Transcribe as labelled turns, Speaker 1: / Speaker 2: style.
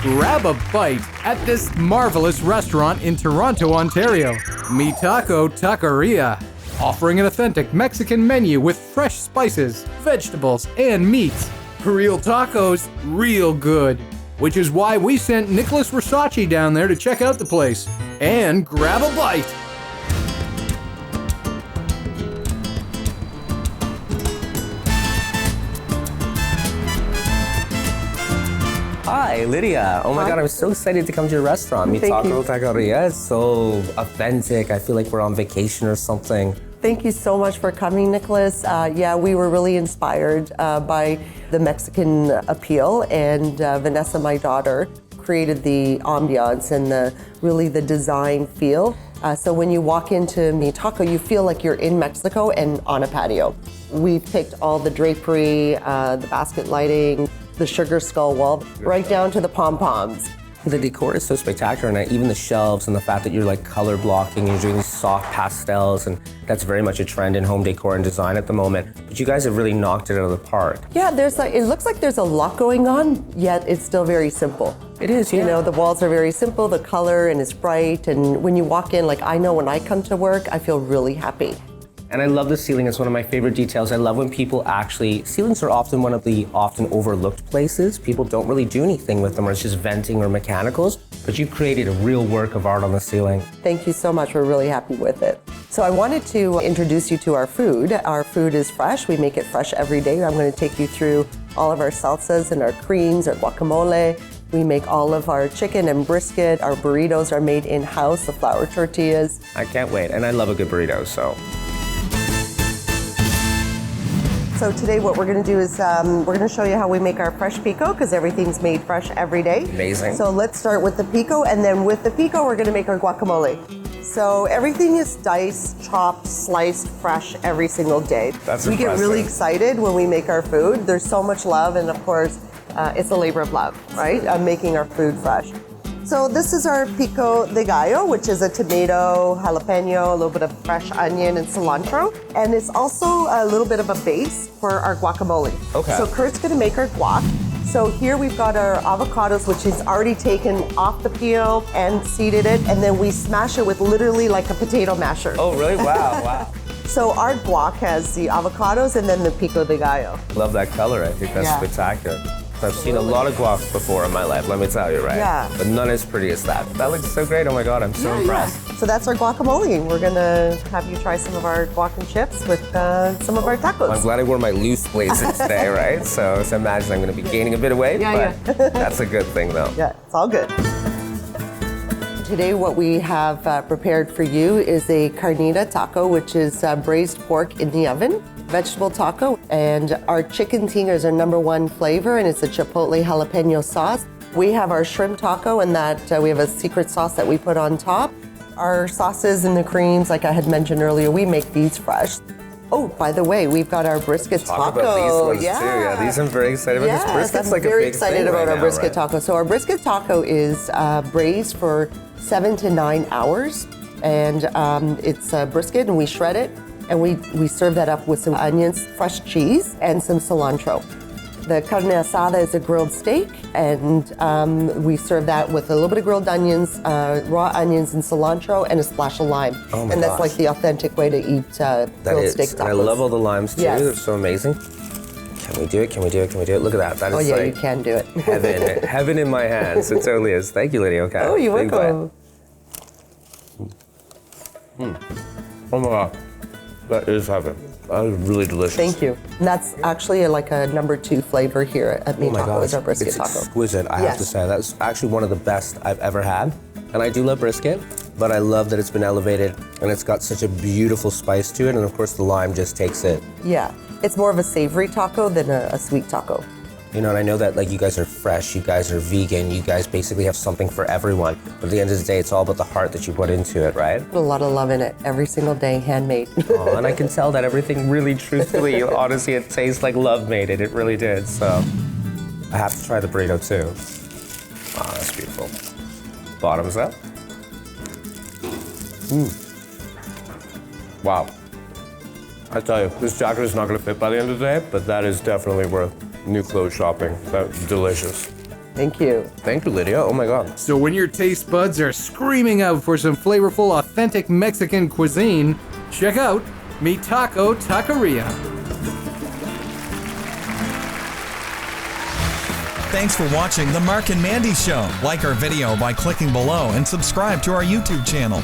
Speaker 1: grab a bite at this marvelous restaurant in Toronto, Ontario, Mi Taco Taqueria, offering an authentic Mexican menu with fresh spices, vegetables, and meats. Real tacos, real good. Which is why we sent Nicholas Versace down there to check out the place and grab a bite.
Speaker 2: Hi, Lydia. Oh my God, I'm so excited to come to your restaurant. Mi Taco Taqueria is so authentic. I feel like we're on vacation or something.
Speaker 3: Thank you so much for coming, Nicholas. Yeah, we were really inspired by the Mexican appeal, and Vanessa, my daughter, created the ambiance and the design feel. So when you walk into Mi Taco, you feel like you're in Mexico and on a patio. We've picked all the drapery, the basket lighting, the sugar skull wall, right down to the pom-poms.
Speaker 2: The decor is so spectacular, and even the shelves and the fact that you're like color blocking, you're doing these soft pastels, and that's very much a trend in home decor and design at the moment. But you guys have really knocked it out of the park.
Speaker 3: Yeah, it looks like there's a lot going on, yet it's still very simple.
Speaker 2: It is, yeah.
Speaker 3: You know, the walls are very simple, the color, and it's bright, and when you walk in, like I know when I come to work, I feel really happy.
Speaker 2: And I love the ceiling. It's one of my favorite details. I love when ceilings are often one of the often overlooked places. People don't really do anything with them, or it's just venting or mechanicals, but you created a real work of art on the ceiling.
Speaker 3: Thank you so much. We're really happy with it. So I wanted to introduce you to our food. Our food is fresh. We make it fresh every day. I'm going to take you through all of our salsas and our creams, our guacamole. We make all of our chicken and brisket. Our burritos are made in-house, the flour tortillas.
Speaker 2: I can't wait, and I love a good burrito, so.
Speaker 3: So today what we're going to do is we're going to show you how we make our fresh pico, because everything's made fresh every day.
Speaker 2: Amazing.
Speaker 3: So let's start with the pico, and then with the pico we're going to make our guacamole. So everything is diced, chopped, sliced, fresh every single day.
Speaker 2: That's
Speaker 3: We get
Speaker 2: impressive.
Speaker 3: really excited when we make our food. There's so much love, and of course it's a labor of love, right? Making our food fresh. So this is our pico de gallo, which is a tomato, jalapeno, a little bit of fresh onion and cilantro. And it's also a little bit of a base for our guacamole.
Speaker 2: Okay.
Speaker 3: So Kurt's gonna make our guac. So here we've got our avocados, which he's already taken off the peel and seeded it, and then we smash it with literally like a potato masher.
Speaker 2: Oh, really? Wow, wow.
Speaker 3: So our guac has the avocados and then the pico de gallo.
Speaker 2: Love that color. I think that's
Speaker 3: Yeah.
Speaker 2: spectacular. I've seen a lot of guac before in my life, let me tell you, right?
Speaker 3: Yeah.
Speaker 2: But none as pretty as that. That looks so great. Oh my God, I'm so impressed.
Speaker 3: So that's our guacamole. We're gonna have you try some of our guac and chips with some of our tacos.
Speaker 2: I'm glad I wore my loose blazers today, right? So imagine I'm going to be gaining a bit of weight, but that's a good thing though.
Speaker 3: Yeah, it's all good. Today what we have prepared for you is a carnita taco, which is braised pork in the oven, vegetable taco, and our chicken tinga is our #1 flavor, and it's a chipotle jalapeno sauce. We have our shrimp taco, and that we have a secret sauce that we put on top. Our sauces and the creams, like I had mentioned earlier, we make these fresh. Oh, by the way, we've got our brisket taco.
Speaker 2: Talk about these ones too. Yeah, these I'm very excited about. This brisket's like a big
Speaker 3: very excited
Speaker 2: thing
Speaker 3: about
Speaker 2: right
Speaker 3: our
Speaker 2: now,
Speaker 3: brisket
Speaker 2: right?
Speaker 3: taco. So our brisket taco is braised for 7 to 9 hours, and it's brisket, and we shred it, and we serve that up with some onions, fresh cheese, and some cilantro. The carne asada is a grilled steak, and we serve that with a little bit of grilled onions, raw onions and cilantro, and a splash of lime.
Speaker 2: Oh my
Speaker 3: and that's
Speaker 2: gosh.
Speaker 3: like the authentic way to eat grilled steak tacos.
Speaker 2: And I love all the limes too.
Speaker 3: Yes.
Speaker 2: They're so amazing. Can we do it? Can we do it? Can we do it? Look at that. That is
Speaker 3: Oh yeah,
Speaker 2: like
Speaker 3: you can do it.
Speaker 2: heaven, heaven in my hands. It totally is. Thank you, Lydia. Okay.
Speaker 3: Oh, you're
Speaker 2: Big
Speaker 3: welcome.
Speaker 2: bite. Oh my God. That is heaven. That is really delicious.
Speaker 3: Thank you. And that's actually like a #2 flavor here at Mi
Speaker 2: Oh my
Speaker 3: Taco,
Speaker 2: God,
Speaker 3: is our brisket
Speaker 2: it's
Speaker 3: taco.
Speaker 2: exquisite, I have
Speaker 3: Yes.
Speaker 2: to say. That's actually one of the best I've ever had. And I do love brisket, but I love that it's been elevated and it's got such a beautiful spice to it. And of course, the lime just takes it.
Speaker 3: Yeah, it's more of a savory taco than a sweet taco.
Speaker 2: You know, and I know that like you guys are fresh, you guys are vegan, you guys basically have something for everyone. But at the end of the day, it's all about the heart that you put into it, right?
Speaker 3: Put a lot of love in it every single day, handmade.
Speaker 2: Oh, and I can tell that everything really truthfully, honestly, it tastes like love made it. It really did. So I have to try the burrito too. Oh, that's beautiful. Bottoms up. Wow. I tell you, this jacket is not going to fit by the end of the day, but that is definitely worth new clothes shopping. That's delicious.
Speaker 3: Thank you.
Speaker 2: Thank you, Lydia. Oh my God.
Speaker 1: So when your taste buds are screaming out for some flavorful, authentic Mexican cuisine, check out Mi Taco Taqueria.
Speaker 4: Thanks for watching The Mark and Mandy Show. Like our video by clicking below and subscribe to our YouTube channel.